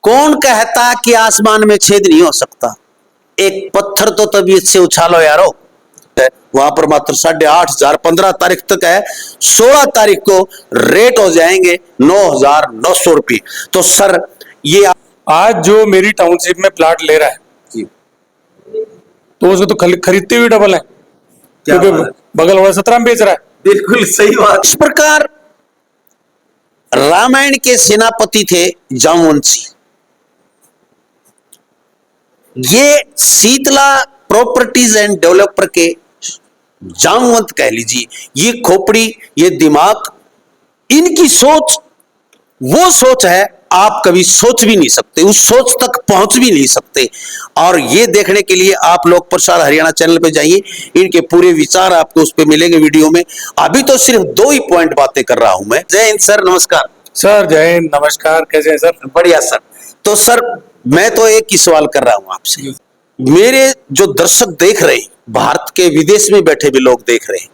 कौन कहता कि आसमान में छेद नहीं हो सकता? एक पत्थर तो तबीयत से उछालो यारो। वहां पर मात्र 8,500 15 तारीख तक है, 16 तारीख को रेट हो जाएंगे 9,900 रुपये। तो सर ये आज जो मेरी टाउनशिप में प्लाट ले रहा है जी, तो उसको तो खरीदते हुए डबल है, क्योंकि बगल वाला 17 में बेच रहा है। बिल्कुल सही बात। इस प्रकार रामायण के सेनापति थे जामवंशी। ये शीतला प्रॉपर्टीज एंड डेवलपर के जामवंत कह लीजिए। ये खोपड़ी, ये दिमाग, इनकी सोच वो सोच है आप कभी सोच भी नहीं सकते, उस सोच तक पहुंच भी नहीं सकते। और ये देखने के लिए आप लोग प्रसार हरियाणा चैनल पे जाइए, इनके पूरे विचार आपको उस पे मिलेंगे वीडियो में। अभी तो सिर्फ 2 ही पॉइंट बातें कर रहा हूं मैं। जय हिंद सर, नमस्कार। सर जय हिंद, नमस्कार, कैसे हैं सर? बढ़िया सर। तो सर मैं तो एक ही सवाल कर रहा हूं आपसे, मेरे जो दर्शक देख रहे हैं, भारत के विदेश में बैठे भी लोग देख रहे हैं,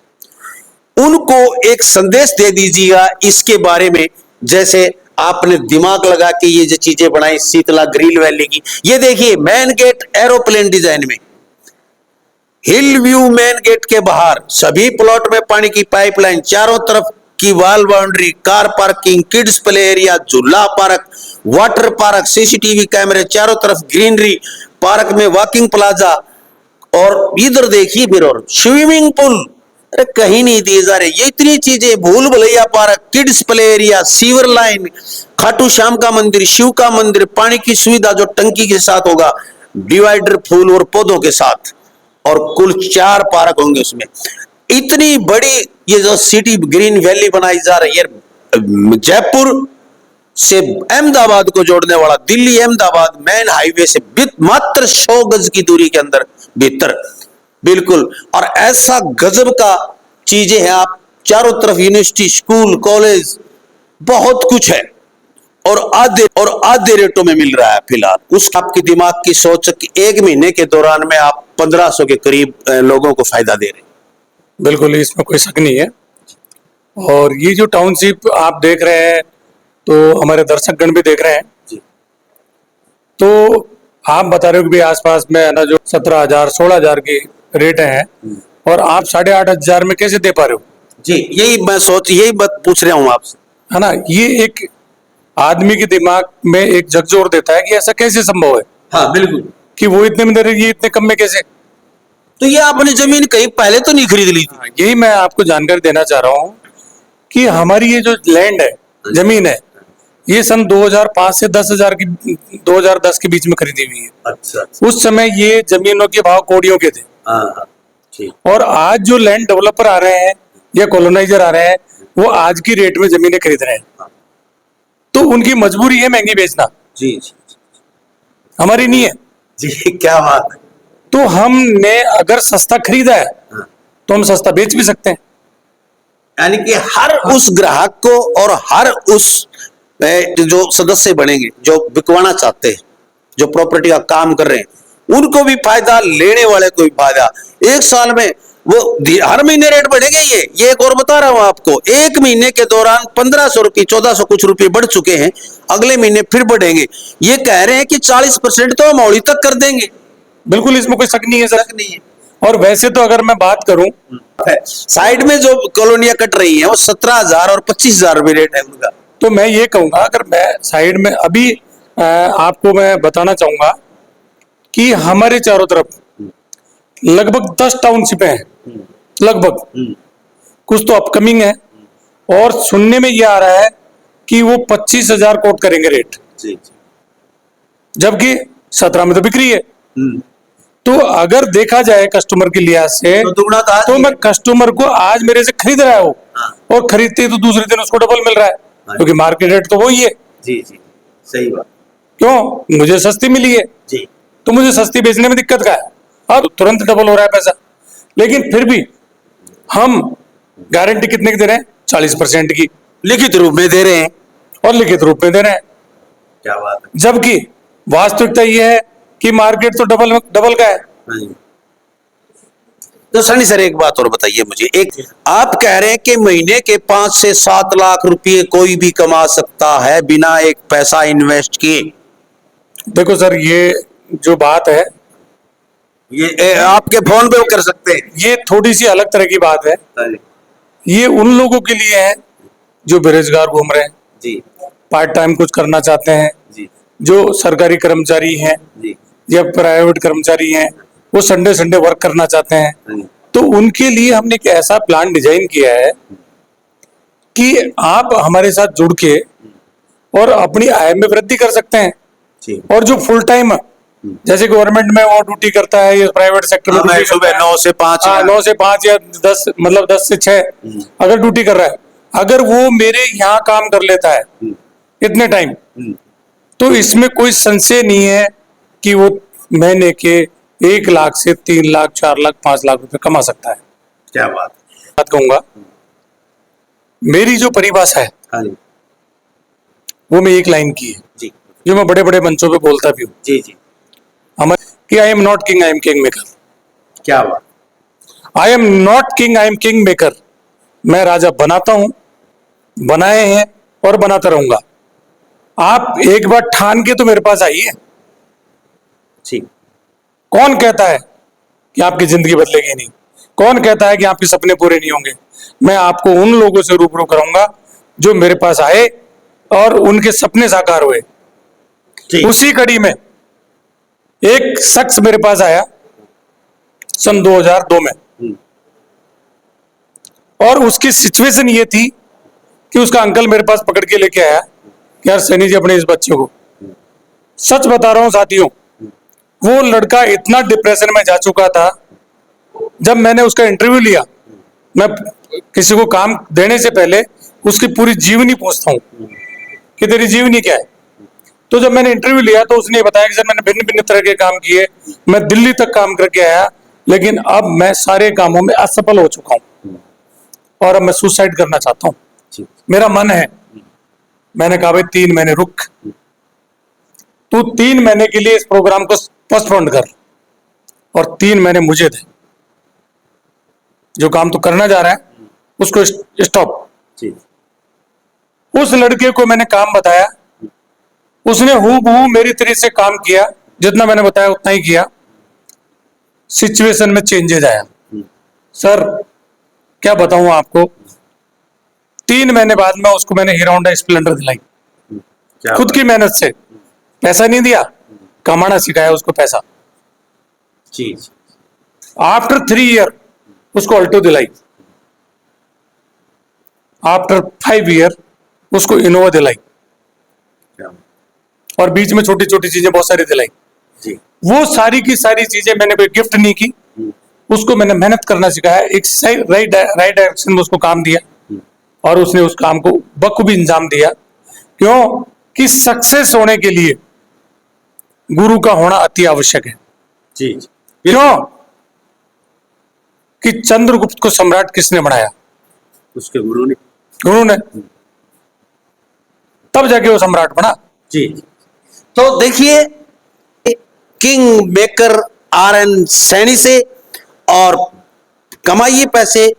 उनको एक संदेश दे दीजिएगा इसके बारे में। जैसे आपने दिमाग लगा के ये जो चीजें बनाई शीतला ग्रीन वैली की, ये देखिए मेन गेट एरोप्लेन डिजाइन में, हिल व्यू मेन गेट के बाहर सभी प्लॉट में पानी की पाइपलाइन, चारों तरफ की wall boundary, car parking, kids play area, झूला पार्क, वाटर पार्क, सीसीटीवी कैमरे, चारों तरफ ग्रीनरी, पार्क में वॉकिंग प्लाजा, और इधर देखिए फिर और स्विमिंग पूल। अरे कहीं नहीं दिए जा रहे ये इतनी चीजें। भूल Bhulaiyaa park, kids play area, sewer line, Khatu Shyam का मंदिर, शिव का मंदिर, पानी की सुविधा जो टंकी के साथ होगा, डिवाइडर फूल और पौधों के साथ, और कुल 4 पार्क होंगे उसमें। इतनी बड़ी ये जो सिटी ग्रीन वैली बनाई जा रही है, जयपुर से अहमदाबाद को जोड़ने वाला, दिल्ली अहमदाबाद मेन हाईवे से मात्र 100 गज की दूरी के अंदर भीतर, बिल्कुल। और ऐसा गजब का चीजें हैं, आप चारों तरफ यूनिवर्सिटी, स्कूल, कॉलेज, बहुत कुछ है, और आधे रेटों में मिल रहा है फिलहाल। उस आपकी दिमाग की सोच कि 1 महीने के दौरान में आप 1500 के करीब लोगों को फायदा दे रहे हैं। बिल्कुल, इसमें कोई शक नहीं है। और ये जो टाउनशिप आप देख रहे हैं, तो हमारे दर्शक गण भी देख रहे हैं जी। तो आप बता रहे हो कि भाई आसपास में है ना, जो 17,000 16,000 की रेट है, और आप 8,500 में कैसे दे पा रहे हो? जी, यही बात पूछ रहा हूं आपसे, है ना। ये एक आदमी के दिमाग में एक झकझोर देता है कि ऐसा कैसे संभव है। हाँ बिल्कुल, कि वो इतने में दे रही है, इतने कम में कैसे? तो ये आपने जमीन कहीं पहले तो नहीं खरीद ली थी? यही मैं आपको जानकारी देना चाह रहा हूँ कि हमारी ये जो लैंड है, जमीन है, ये सन 2005 से 2010 के बीच में खरीदी हुई है। अच्छा। उस समय ये जमीनों के भाव कौड़ियों के थे। और आज जो लैंड डेवलपर आ रहे हैं या कॉलोनाइजर आ रहे हैं, वो आज की रेट में जमीनें खरीद रहे हैं। तो उनकी मजबूरी है महंगी बेचना। जी, हमारी नहीं है जी। क्या बात है। तो हमने अगर सस्ता खरीदा है तो हम सस्ता बेच भी सकते हैं। यानी कि हर उस ग्राहक को और हर उस जो सदस्य बनेंगे, जो बिकवाना चाहते हैं, जो प्रॉपर्टी का काम कर रहे हैं, उनको भी फायदा, लेने वाले को भी फायदा। 1 साल में वो हर महीने रेट बढ़ेंगे। ये एक और बता रहा हूं आपको, 1 महीने के दौरान 1500 रुपये, 1400 कुछ रुपये बढ़ चुके हैं, अगले महीने फिर बढ़ेंगे। ये कह रहे हैं कि 40% तो हम मौड़ी तक कर देंगे। बिल्कुल, इसमें कोई शक नहीं है, शक नहीं है। और वैसे तो अगर मैं बात करूं, साइड में जो कॉलोनियां कट रही हैं वो 17,000 और 25,000 रुपये रेट है उनका। तो मैं ये कहूंगा, अगर मैं साइड में अभी आपको मैं बताना चाहूंगा कि हमारे चारों तरफ लगभग 10 टाउनशिपें हैं, लगभग। कुछ तो अपकमिंग है, और सुनने में ये आ रहा है कि वो 25,000 कोट करेंगे रेट, जबकि 17 में तो बिक्री है। तो अगर देखा जाए कस्टमर के लिहाज से, तो मैं कस्टमर को आज मेरे से खरीद रहा हूं, और खरीदते ही तो दूसरे दिन उसको डबल मिल रहा है, क्योंकि मार्केट रेट तो वही है। जी, सही बात। क्यों? मुझे सस्ती मिली है जी, तो मुझे सस्ती बेचने में दिक्कत क्या है? अब तुरंत डबल हो रहा है पैसा। लेकिन फिर भी हम गारंटी कितने की दे रहे हैं? 40% की लिखित रूप में दे रहे हैं, और लिखित रूप में दे रहे हैं। क्या बात है। जबकि वास्तविकता यह है कि मार्केट तो डबल का है। तो सनी सर एक बात और बताइए मुझे, एक आप कह रहे हैं कि महीने के 5 से 7 लाख रुपए कोई भी कमा सकता है बिना एक पैसा इन्वेस्ट किए, देखो सर, ये जो बात है ये आपके फोन पे वो कर सकते हैं। ये थोड़ी सी अलग तरह की बात है। हाँ जी, ये उन लोगों के लिए है जो बेरोजगार घूम रहे हैं, जी पार्ट टाइम कुछ करना चाहते हैं, जी जो सरकारी कर्मचारी हैं जी, या प्राइवेट कर्मचारी हैं, वो संडे संडे वर्क करना चाहते हैं। हाँ जी, तो उनके लिए हमने एक ऐसा प्लान डिजाइन किया है कि आप हमारे साथ जुड़ के और अपनी आय में वृद्धि कर सकते हैं। जी। और जो फुल टाइम जैसे गवर्नमेंट में वो ड्यूटी करता है या प्राइवेट सेक्टर में हाँ, मैं ड्यूटी सुबह करता है, 9 से 5 हाँ, 9 से 5 या 10, मतलब 10 से 6 अगर ड्यूटी कर रहा है, अगर वो मेरे यहाँ काम कर लेता है इतने टाइम, तो इसमें कोई संशय नहीं है कि वो महीने के 1 लाख से 3 लाख 4 लाख 5 लाख रुपए कमा सकता है। क्या बात। बात कहूंगा, मेरी जो परिभाषा है हाँ जी, वो मैं एक लाइन की है, जी जो मैं बड़े बड़े मंचों पे बोलता भी हूँ, जी जी, हमारे कि I am not king, I am king maker. क्या बात। I am not king, I am king maker. मैं राजा बनाता हूं, बनाए हैं और बनाता रहूंगा। आप एक बार ठान के तो मेरे पास आइए। जी, कौन कहता है कि आपकी जिंदगी बदलेगी नहीं? कौन कहता है कि आपके सपने पूरे नहीं होंगे? मैं आपको उन लोगों से रूबरू कराऊंगा जो मेरे पास आए और उनके सपने साकार हुए। जी, उसी कड़ी में एक शख्स मेरे पास आया सन 2002 में, और उसकी सिचुएशन ये थी कि उसका अंकल मेरे पास पकड़ के लेके आया कि यार सैनी जी, अपने इस बच्चे को, सच बता रहा हूं साथियों, वो लड़का इतना डिप्रेशन में जा चुका था। जब मैंने उसका इंटरव्यू लिया, मैं किसी को काम देने से पहले उसकी पूरी जीवनी पूछता हूं कि तेरी जीवनी क्या है। तो जब मैंने इंटरव्यू लिया तो उसने बताया कि सर, मैंने भिन्न भिन्न तरह के काम किए, मैं दिल्ली तक काम करके आया, लेकिन अब मैं सारे कामों में असफल हो चुका हूं और अब मैं सुसाइड करना चाहता हूं। मेरा मन है। मैंने कहा भाई 3 महीने रुक, तू 3 महीने के लिए इस प्रोग्राम को पोस्टपोन कर और 3 महीने मुझे दे। जो काम तू करना जा रहा है उसको स्टॉप। उस लड़के को मैंने काम बताया, उसने हूबहू मेरी तरह से काम किया, जितना मैंने बताया उतना ही किया। सिचुएशन में चेंजेस आया। सर, क्या बताऊं आपको, 3 महीने बाद में उसको मैंने हीरो होंडा स्प्लेंडर दिलाई, खुद की मेहनत से। पैसा नहीं दिया, कमाना सिखाया उसको पैसा। जी, आफ्टर 3 ईयर उसको अल्टो दिलाई, आफ्टर 5 ईयर उसको इनोवा दिलाई, और बीच में छोटी छोटी चीजें बहुत सारी दिलाई। जी, वो सारी की सारी चीजें मैंने कोई गिफ्ट नहीं की, उसको मैंने मेहनत करना सिखाया, एक सही राइट डायरेक्शन में उसको काम दिया और उसने उस काम को बखूबी अंजाम दिया। क्यों? कि सक्सेस होने के लिए गुरु का होना अति आवश्यक है। जी, क्यों? कि चंद्रगुप्त को सम्राट किसने बनाया? उसके गुरु ने। गुरु ने। तब जाके वो सम्राट बना। जी, तो देखिए, किंग मेकर RN सैनी से, और कमाइए पैसे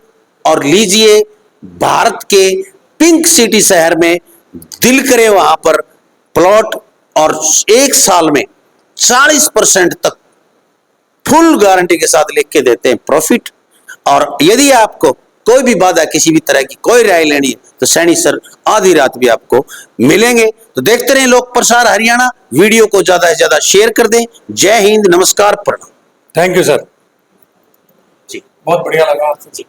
और लीजिए भारत के पिंक सिटी शहर में, दिल करे वहां पर प्लॉट, और 1 साल में 40% तक फुल गारंटी के साथ लिख के देते हैं प्रॉफिट। और यदि आपको कोई भी बाधा, किसी भी तरह की कोई राय लेनी है, तो सैनी सर आधी रात भी आपको मिलेंगे। तो देखते रहें लोक प्रसार हरियाणा। वीडियो को ज्यादा से ज्यादा शेयर कर दें। जय हिंद, नमस्कार, प्रणाम। थैंक यू सर, जी, बहुत बढ़िया लगा आपसे। जी।